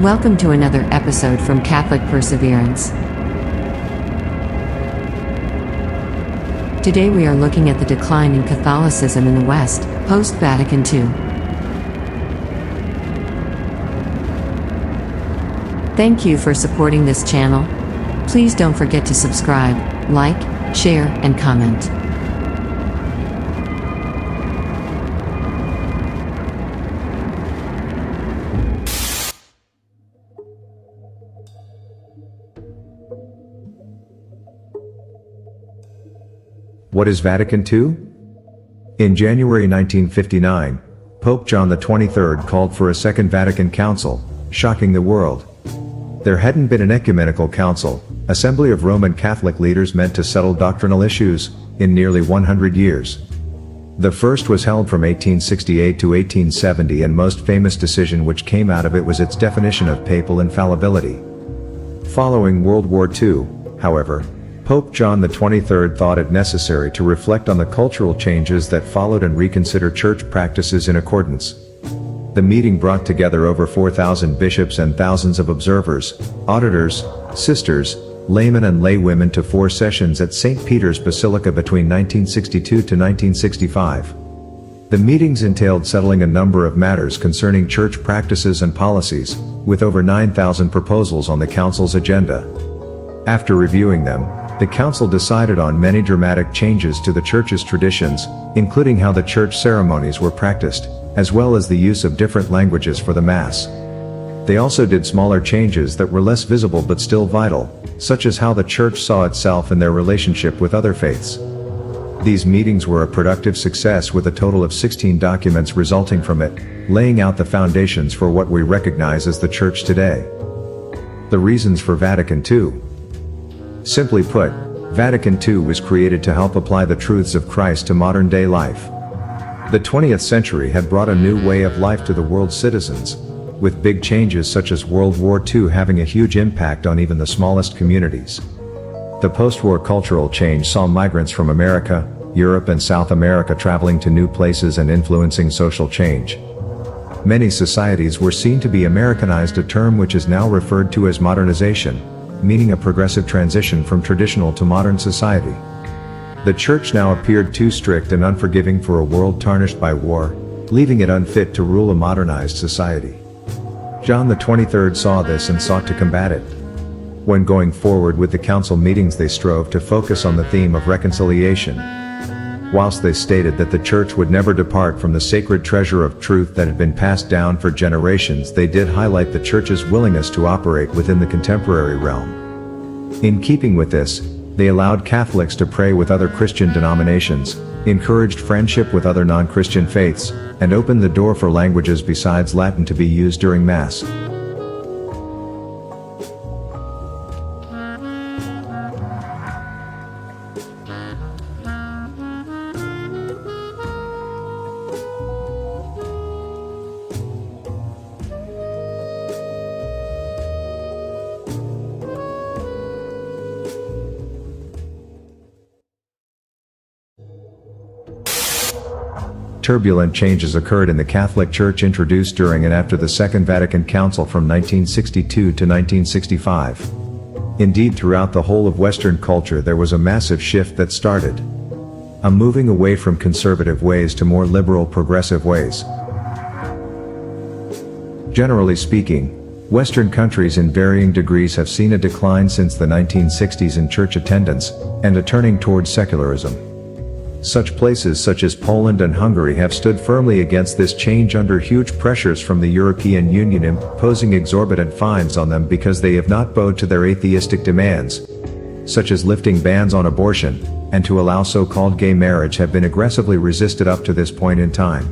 Welcome to another episode from Catholic Perseverance. Today we are looking at the decline in Catholicism in the West, post-Vatican II. Thank you for supporting this channel. Please don't forget to subscribe, like, share, and comment. What is Vatican II? In January 1959, Pope John XXIII called for a Second Vatican Council, shocking the world. There hadn't been an ecumenical council, assembly of Roman Catholic leaders meant to settle doctrinal issues, in nearly 100 years. The first was held from 1868 to 1870, and most famous decision which came out of it was its definition of papal infallibility. Following World War II, however, Pope John XXIII thought it necessary to reflect on the cultural changes that followed and reconsider church practices in accordance. The meeting brought together over 4,000 bishops and thousands of observers, auditors, sisters, laymen and laywomen to 4 sessions at St. Peter's Basilica between 1962 to 1965. The meetings entailed settling a number of matters concerning church practices and policies, with over 9,000 proposals on the Council's agenda. After reviewing them, the Council decided on many dramatic changes to the Church's traditions, including how the Church ceremonies were practiced, as well as the use of different languages for the Mass. They also did smaller changes that were less visible but still vital, such as how the Church saw itself in their relationship with other faiths. These meetings were a productive success, with a total of 16 documents resulting from it, laying out the foundations for what we recognize as the Church today. The reasons for Vatican II. Simply put, Vatican II was created to help apply the truths of Christ to modern-day life. The 20th century had brought a new way of life to the world's citizens, with big changes such as World War II having a huge impact on even the smallest communities. The post-war cultural change saw migrants from America, Europe and South America traveling to new places and influencing social change. Many societies were seen to be Americanized, a term which is now referred to as modernization, meaning a progressive transition from traditional to modern society. The Church now appeared too strict and unforgiving for a world tarnished by war, leaving it unfit to rule a modernized society. John XXIII saw this and sought to combat it. When going forward with the council meetings, they strove to focus on the theme of reconciliation. Whilst they stated that the Church would never depart from the sacred treasure of truth that had been passed down for generations, they did highlight the Church's willingness to operate within the contemporary realm. In keeping with this, they allowed Catholics to pray with other Christian denominations, encouraged friendship with other non-Christian faiths, and opened the door for languages besides Latin to be used during Mass. Turbulent changes occurred in the Catholic Church introduced during and after the Second Vatican Council from 1962 to 1965. Indeed, throughout the whole of Western culture there was a massive shift that started. A moving away from conservative ways to more liberal progressive ways. Generally speaking, Western countries in varying degrees have seen a decline since the 1960s in church attendance, and a turning towards secularism. Such places such as Poland and Hungary have stood firmly against this change under huge pressures from the European Union imposing exorbitant fines on them because they have not bowed to their atheistic demands, such as lifting bans on abortion, and to allow so-called gay marriage, have been aggressively resisted up to this point in time.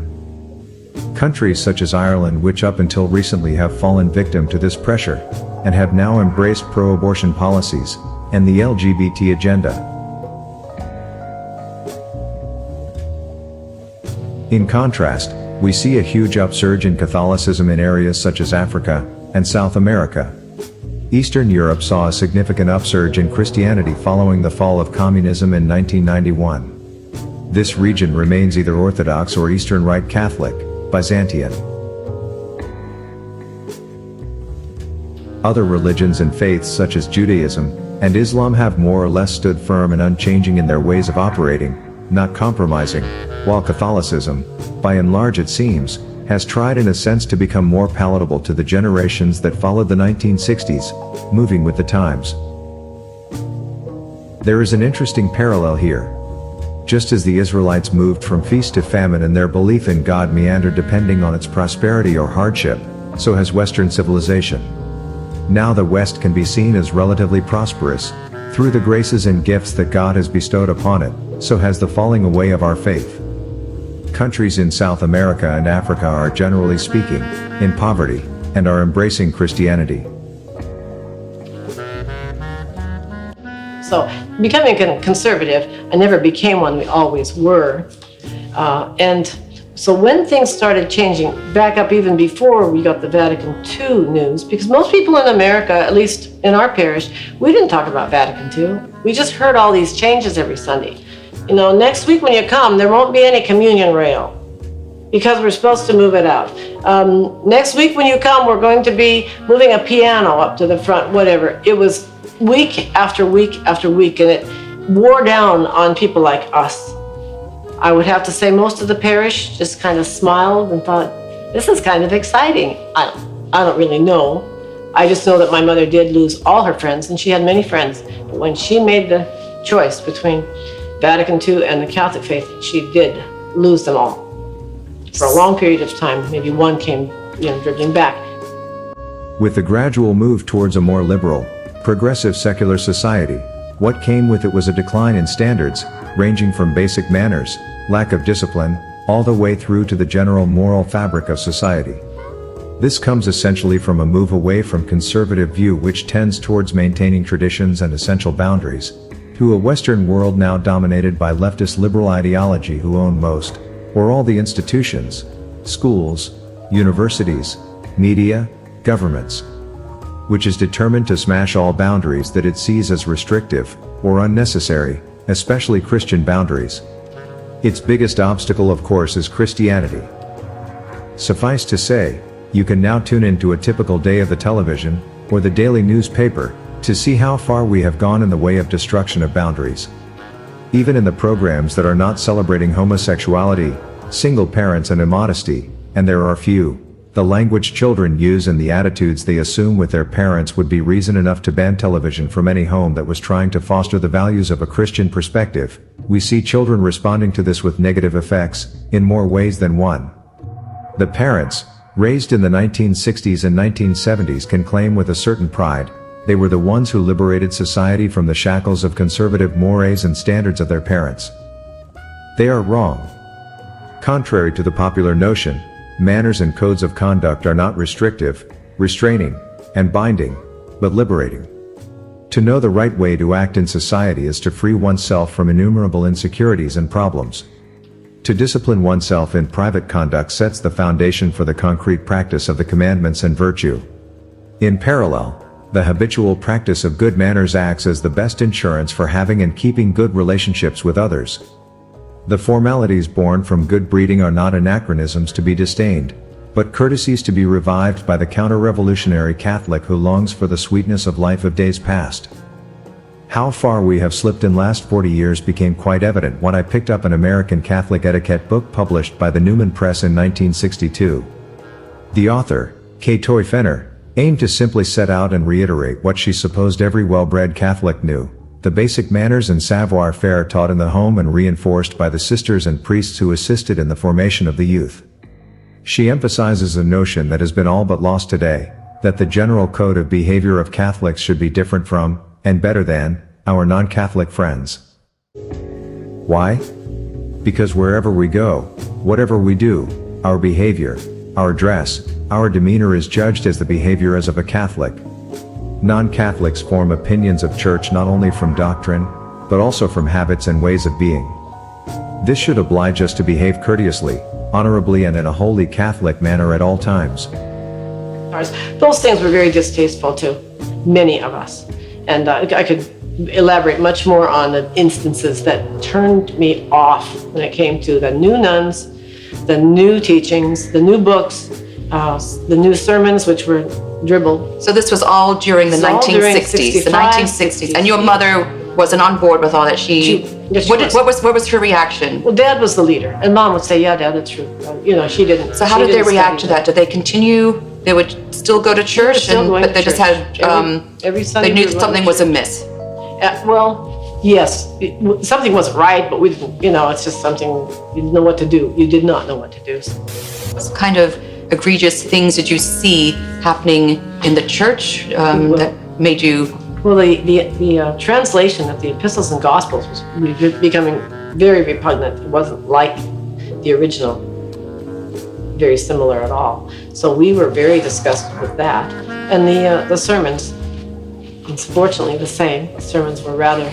Countries such as Ireland, which up until recently have fallen victim to this pressure, and have now embraced pro-abortion policies, and the LGBT agenda. In contrast, we see a huge upsurge in Catholicism in areas such as Africa and South America. Eastern Europe saw a significant upsurge in Christianity following the fall of communism in 1991. This region remains either Orthodox or Eastern Rite Catholic, Byzantine. Other religions and faiths such as Judaism and Islam have more or less stood firm and unchanging in their ways of operating, not compromising, while Catholicism, by and large it seems, has tried in a sense to become more palatable to the generations that followed the 1960s, moving with the times. There is an interesting parallel here. Just as the Israelites moved from feast to famine and their belief in God meandered depending on its prosperity or hardship, so has Western civilization. Now the West can be seen as relatively prosperous, through the graces and gifts that God has bestowed upon it, so has the falling away of our faith. Countries in South America and Africa are generally speaking, in poverty, and are embracing Christianity. So, becoming conservative, I never became one, we always were. And so when things started changing, back up even before we got the Vatican II news, because most people in America, at least in our parish, we didn't talk about Vatican II. We just heard all these changes every Sunday. You know, next week when you come, there won't be any communion rail because we're supposed to move it out. Next week when you come, we're going to be moving a piano up to the front, whatever. It was week after week after week, and it wore down on people like us. I would have to say most of the parish just kind of smiled and thought, this is kind of exciting. I don't really know. I just know that my mother did lose all her friends, and she had many friends. But when she made the choice between Vatican II and the Catholic faith, she did lose them all. For a long period of time, maybe one came, dribbling back. With the gradual move towards a more liberal, progressive secular society, what came with it was a decline in standards, ranging from basic manners, lack of discipline, all the way through to the general moral fabric of society. This comes essentially from a move away from conservative view which tends towards maintaining traditions and essential boundaries, to a Western world now dominated by leftist liberal ideology who own most, or all the institutions, schools, universities, media, governments, which is determined to smash all boundaries that it sees as restrictive or unnecessary, especially Christian boundaries. Its biggest obstacle, of course, is Christianity. Suffice to say, you can now tune into a typical day of the television, or the daily newspaper, to see how far we have gone in the way of destruction of boundaries. Even in the programs that are not celebrating homosexuality, single parents and immodesty, and there are few, the language children use and the attitudes they assume with their parents would be reason enough to ban television from any home that was trying to foster the values of a Christian perspective. We see children responding to this with negative effects, in more ways than one. The parents, raised in the 1960s and 1970s, can claim with a certain pride, they were the ones who liberated society from the shackles of conservative mores and standards of their parents. They are wrong. Contrary to the popular notion, manners and codes of conduct are not restrictive, restraining, and binding, but liberating. To know the right way to act in society is to free oneself from innumerable insecurities and problems. To discipline oneself in private conduct sets the foundation for the concrete practice of the commandments and virtue. In parallel, the habitual practice of good manners acts as the best insurance for having and keeping good relationships with others. The formalities born from good breeding are not anachronisms to be disdained, but courtesies to be revived by the counter-revolutionary Catholic who longs for the sweetness of life of days past. How far we have slipped in last 40 years became quite evident when I picked up an American Catholic etiquette book published by the Newman Press in 1962. The author, Kay Toy Fenner, aimed to simply set out and reiterate what she supposed every well-bred Catholic knew: the basic manners and savoir-faire taught in the home and reinforced by the sisters and priests who assisted in the formation of the youth. She emphasizes a notion that has been all but lost today, that the general code of behavior of Catholics should be different from, and better than, our non-Catholic friends. Why? Because wherever we go, whatever we do, our behavior, our dress, our demeanor is judged as the behavior as of a Catholic. Non-Catholics form opinions of church not only from doctrine, but also from habits and ways of being. This should oblige us to behave courteously, honorably, and in a wholly Catholic manner at all times. Those things were very distasteful to many of us. And I could elaborate much more on the instances that turned me off when it came to the new nuns, the new teachings, the new books, the new sermons, which were dribble. So this was all during the It's all during 1960s, the 1960s, and your 65, mother wasn't on board with all that. Yes, she What was her reaction? Well, Dad was the leader, and Mom would say, "Yeah, Dad, that's true." She didn't. So how she did they didn't react to study that? Did they continue? They would still go to church, still going but to they just church. had Every Sunday they knew we went something to was church. amiss. Well, yes, something wasn't right, but we didn't. It's just something you didn't know what to do. You did not know what to do. So. What kind of egregious things did you see happening in the church that made you? Well, the translation of the epistles and gospels was becoming very repugnant. It wasn't like the original, very similar at all. So we were very disgusted with that. And the sermons, unfortunately, the same. The sermons were rather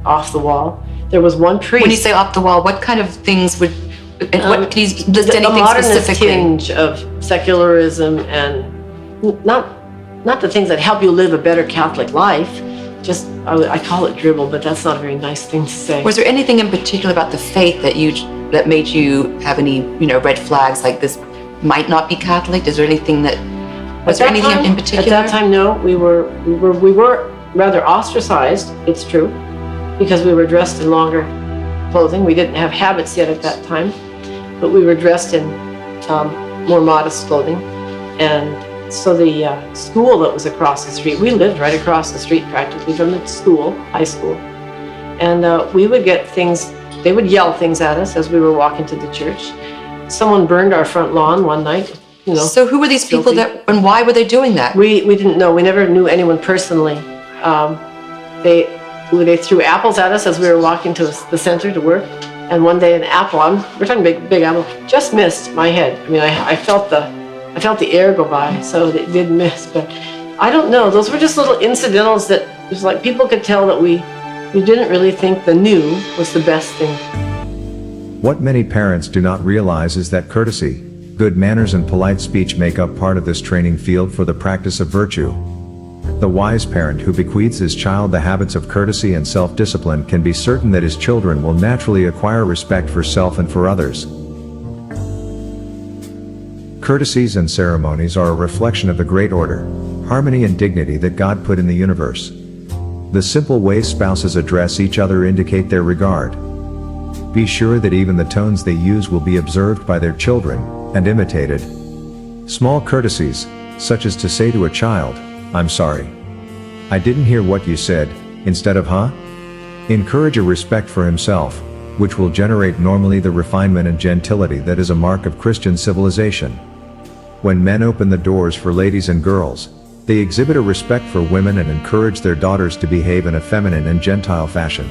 off the wall. There was one priest. When you say off the wall, what kind of things would? What can you list the anything modernist specifically? tinge of secularism and not the things that help you live a better Catholic life. Just I call it dribble, but that's not a very nice thing to say. Was there anything in particular about the faith that made you have any red flags, like this might not be Catholic? Is there anything that was there anything in particular? At that time, no. We were rather ostracized. It's true, because we were dressed in longer clothing. We didn't have habits yet at that time, but we were dressed in more modest clothing. And so the school that was across the street, we lived right across the street practically from the school, high school. And we would get things, they would yell things at us as we were walking to the church. Someone burned our front lawn one night. So who were these people and why were they doing that? We didn't know. We never knew anyone personally. They threw apples at us as we were walking to the center to work. And one day an apple, we're talking big apple, just missed my head. I mean, I felt the air go by, so it did miss. But I don't know. Those were just little incidentals that it was like people could tell that we didn't really think the new was the best thing. What many parents do not realize is that courtesy, good manners and polite speech make up part of this training field for the practice of virtue. The wise parent who bequeaths his child the habits of courtesy and self-discipline can be certain that his children will naturally acquire respect for self and for others. Courtesies and ceremonies are a reflection of the great order, harmony and dignity that God put in the universe. The simple ways spouses address each other indicate their regard. Be sure that even the tones they use will be observed by their children and imitated. Small courtesies, such as to say to a child, "I'm sorry. I didn't hear what you said," instead of "huh?" encourage a respect for himself, which will generate normally the refinement and gentility that is a mark of Christian civilization. When men open the doors for ladies and girls, they exhibit a respect for women and encourage their daughters to behave in a feminine and gentile fashion.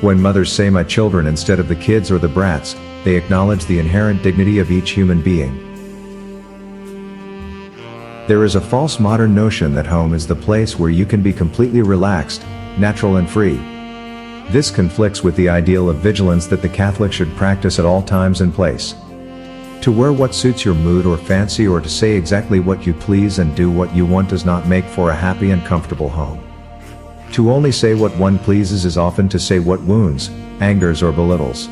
When mothers say "my children" instead of "the kids" or "the brats," they acknowledge the inherent dignity of each human being. There is a false modern notion that home is the place where you can be completely relaxed, natural and free. This conflicts with the ideal of vigilance that the Catholic should practice at all times and place. To wear what suits your mood or fancy or to say exactly what you please and do what you want does not make for a happy and comfortable home. To only say what one pleases is often to say what wounds, angers or belittles.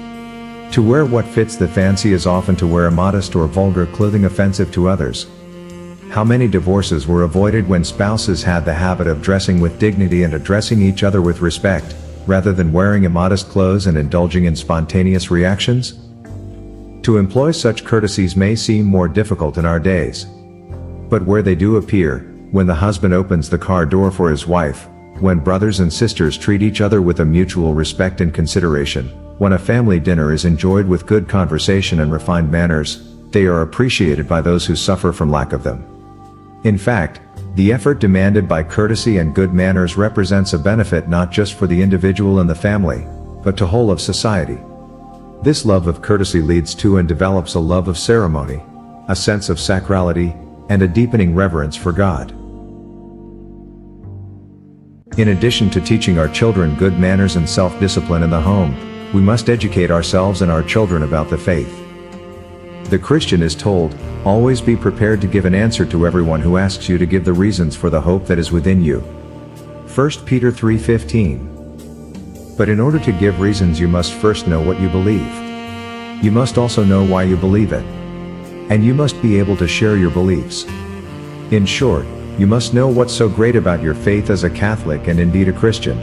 To wear what fits the fancy is often to wear immodest or vulgar clothing offensive to others. How many divorces were avoided when spouses had the habit of dressing with dignity and addressing each other with respect, rather than wearing immodest clothes and indulging in spontaneous reactions? To employ such courtesies may seem more difficult in our days. But where they do appear, when the husband opens the car door for his wife, when brothers and sisters treat each other with a mutual respect and consideration, when a family dinner is enjoyed with good conversation and refined manners, they are appreciated by those who suffer from lack of them. In fact, the effort demanded by courtesy and good manners represents a benefit not just for the individual and the family, but to whole of society. This love of courtesy leads to and develops a love of ceremony, a sense of sacrality, and a deepening reverence for God. In addition to teaching our children good manners and self-discipline in the home, we must educate ourselves and our children about the faith. The Christian is told, "Always be prepared to give an answer to everyone who asks you to give the reasons for the hope that is within you." 1 Peter 3:15. But in order to give reasons you must first know what you believe. You must also know why you believe it. and you must be able to share your beliefs. In short, you must know what's so great about your faith as a Catholic and indeed a Christian.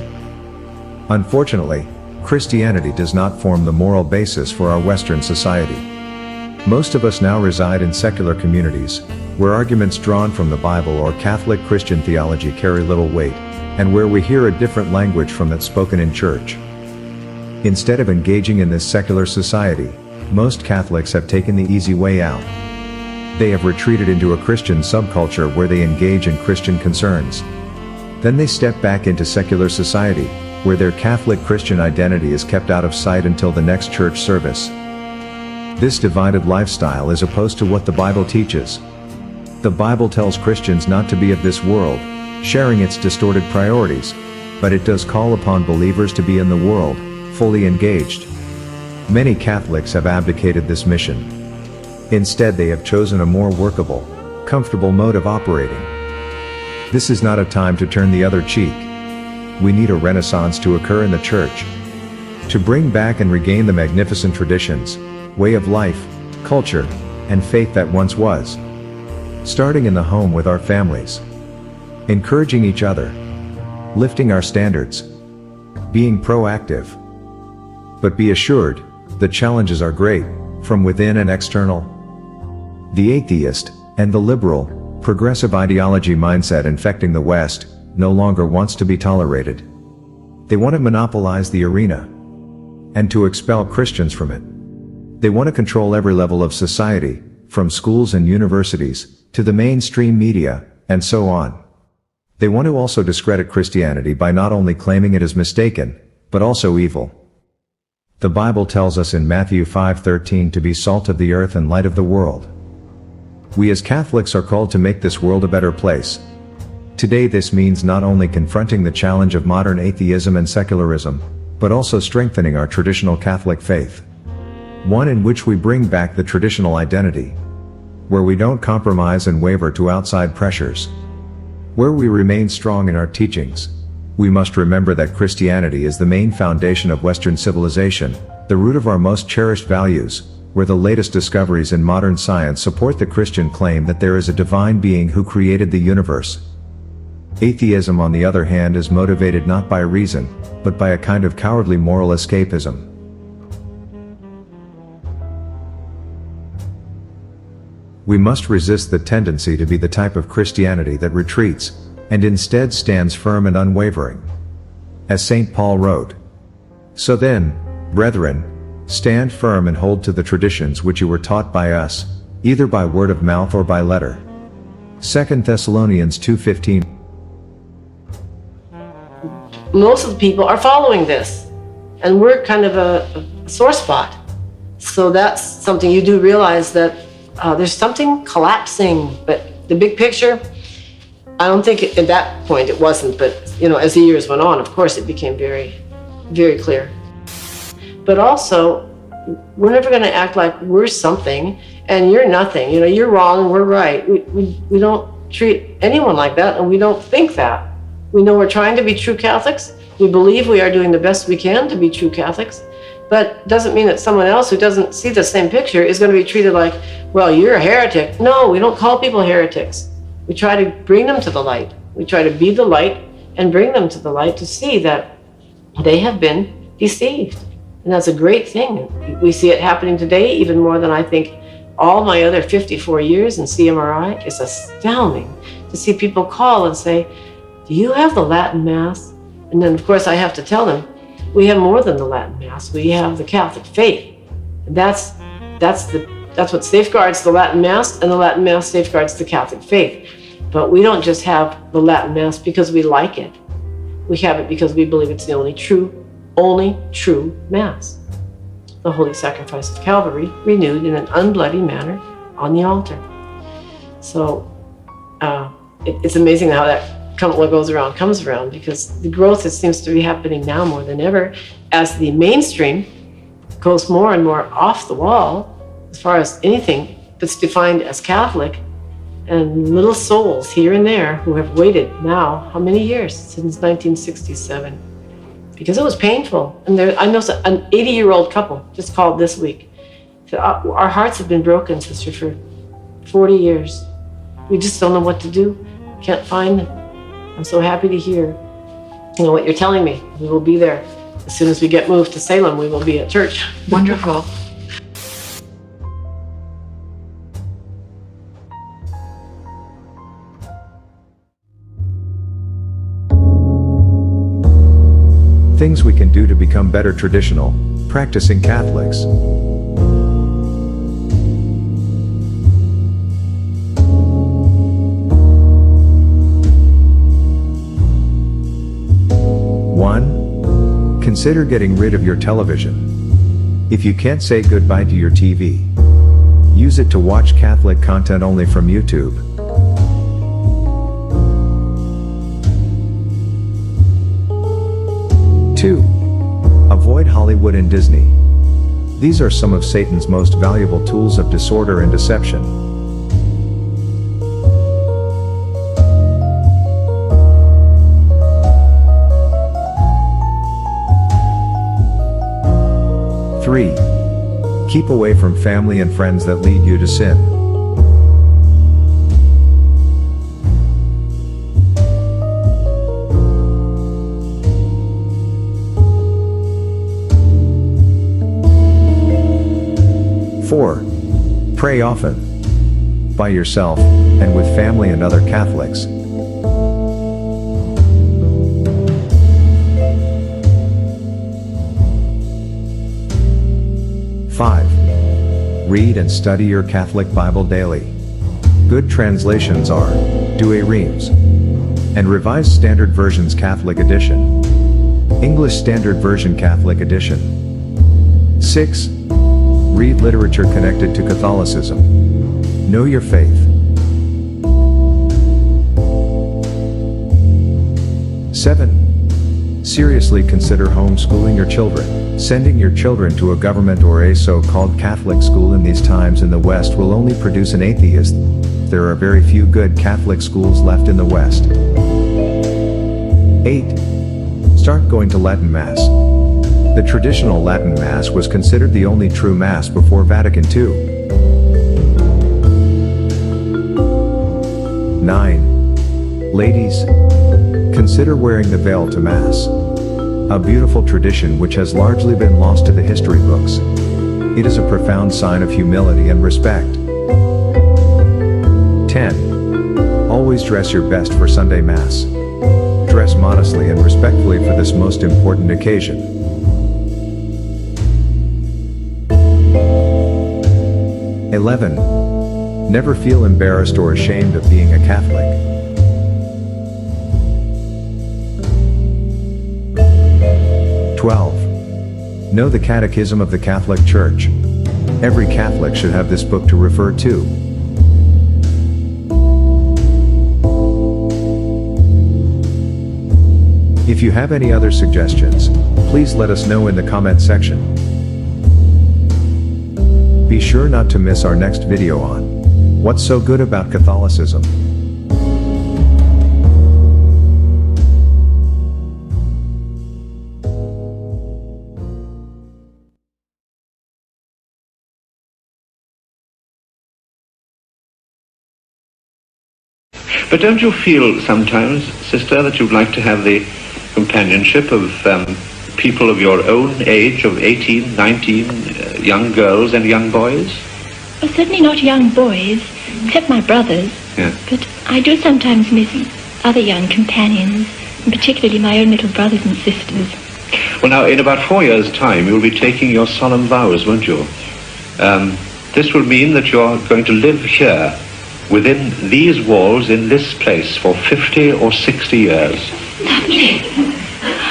Unfortunately, Christianity does not form the moral basis for our Western society. Most of us now reside in secular communities, where arguments drawn from the Bible or Catholic Christian theology carry little weight, and where we hear a different language from that spoken in church. Instead of engaging in this secular society, most Catholics have taken the easy way out. They have retreated into a Christian subculture where they engage in Christian concerns. Then they step back into secular society, where their Catholic Christian identity is kept out of sight until the next church service. This divided lifestyle is opposed to what the Bible teaches. The Bible tells Christians not to be of this world, sharing its distorted priorities, but it does call upon believers to be in the world, fully engaged. Many Catholics have abdicated this mission. Instead, they have chosen a more workable, comfortable mode of operating. This is not a time to turn the other cheek. We need a renaissance to occur in the Church, to bring back and regain the magnificent traditions, way of life, culture, and faith that once was. Starting in the home with our families. Encouraging each other. Lifting our standards. Being proactive. But be assured, the challenges are great, from within and external. The atheist, and the liberal, progressive ideology mindset infecting the West, no longer wants to be tolerated. They want to monopolize the arena, and to expel Christians from it. They want to control every level of society, from schools and universities, to the mainstream media, and so on. They want to also discredit Christianity by not only claiming it as mistaken, but also evil. The Bible tells us in Matthew 5:13 to be salt of the earth and light of the world. We as Catholics are called to make this world a better place. Today this means not only confronting the challenge of modern atheism and secularism, but also strengthening our traditional Catholic faith. One in which we bring back the traditional identity. Where we don't compromise and waver to outside pressures. Where we remain strong in our teachings. We must remember that Christianity is the main foundation of Western civilization, the root of our most cherished values, where the latest discoveries in modern science support the Christian claim that there is a divine being who created the universe. Atheism, on the other hand, is motivated not by reason, but by a kind of cowardly moral escapism. We must resist the tendency to be the type of Christianity that retreats, and instead stands firm and unwavering. As St. Paul wrote, "So then, brethren, stand firm and hold to the traditions which you were taught by us, either by word of mouth or by letter." 2 Thessalonians 2:15. Most of the people are following this, and we're kind of a sore spot. So that's something you do realize, that there's something collapsing, but the big picture, I don't think at that point it wasn't, but as the years went on, of course, it became very, very clear. But also, we're never going to act like we're something and you're nothing. You're wrong and we're right. We don't treat anyone like that, and we don't think that. We know we're trying to be true Catholics. We believe we are doing the best we can to be true Catholics. But it doesn't mean that someone else who doesn't see the same picture is going to be treated like, well, you're a heretic. No, we don't call people heretics. We try to bring them to the light. We try to be the light and bring them to the light to see that they have been deceived. And that's a great thing. We see it happening today even more than I think all my other 54 years in CMRI. It's astounding to see people call and say, do you have the Latin Mass? And then, of course, I have to tell them, we have more than the Latin Mass. We have the Catholic faith. And that's what safeguards the Latin Mass, and the Latin Mass safeguards the Catholic faith. But we don't just have the Latin Mass because we like it. We have it because we believe it's the only true Mass. The Holy Sacrifice of Calvary, renewed in an unbloody manner on the altar. So it's amazing how that what goes around comes around, because the growth that seems to be happening now more than ever as the mainstream goes more and more off the wall as far as anything that's defined as Catholic, and little souls here and there who have waited now, how many years? Since 1967. Because it was painful. And I know an 80-year-old couple just called this week. Said, our hearts have been broken, sister, for 40 years. We just don't know what to do. Can't find them. I'm so happy to hear, what you're telling me. We will be there. As soon as we get moved to Salem, we will be at church. Wonderful. Things we can do to become better traditional, practicing Catholics. One, consider getting rid of your television. If you can't say goodbye to your TV, use it to watch Catholic content only from YouTube. 2. Avoid Hollywood and Disney. These are some of Satan's most valuable tools of disorder and deception. 3. Keep away from family and friends that lead you to sin. 4. Pray often. By yourself, and with family and other Catholics. 5. Read and study your Catholic Bible daily. Good translations are Douay Rheims and Revised Standard Version's Catholic Edition, English Standard Version Catholic Edition. 6. Read literature connected to Catholicism. Know your faith. 7. Seriously consider homeschooling your children. Sending your children to a government or a so-called Catholic school in these times in the West will only produce an atheist. There are very few good Catholic schools left in the West. 8. Start going to Latin Mass. The traditional Latin Mass was considered the only true Mass before Vatican II. 9. Ladies, consider wearing the veil to Mass. A beautiful tradition which has largely been lost to the history books. It is a profound sign of humility and respect. 10. Always dress your best for Sunday Mass. Dress modestly and respectfully for this most important occasion. 11. Never feel embarrassed or ashamed of being a Catholic. 12. Know the Catechism of the Catholic Church. Every Catholic should have this book to refer to. If you have any other suggestions, please let us know in the comment section. Be sure not to miss our next video on What's So Good About Catholicism? But don't you feel sometimes, sister, that you'd like to have the companionship of people of your own age, of 18, 19, young girls and young boys? Well, certainly not young boys, except my brothers. Yeah. But I do sometimes miss other young companions, and particularly my own little brothers and sisters. Well, now, in about 4 years' time, you'll be taking your solemn vows, won't you? This will mean that you're going to live here, within these walls, in this place, for 50 or 60 years. Lovely.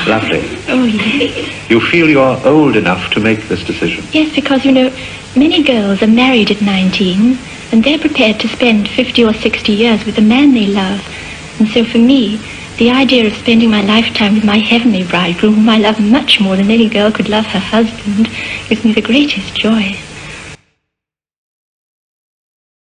Lovely. Oh, yes. You feel you're old enough to make this decision? Yes, because, many girls are married at 19, and they're prepared to spend 50 or 60 years with the man they love. And so for me, the idea of spending my lifetime with my heavenly bridegroom, whom I love much more than any girl could love her husband, gives me the greatest joy.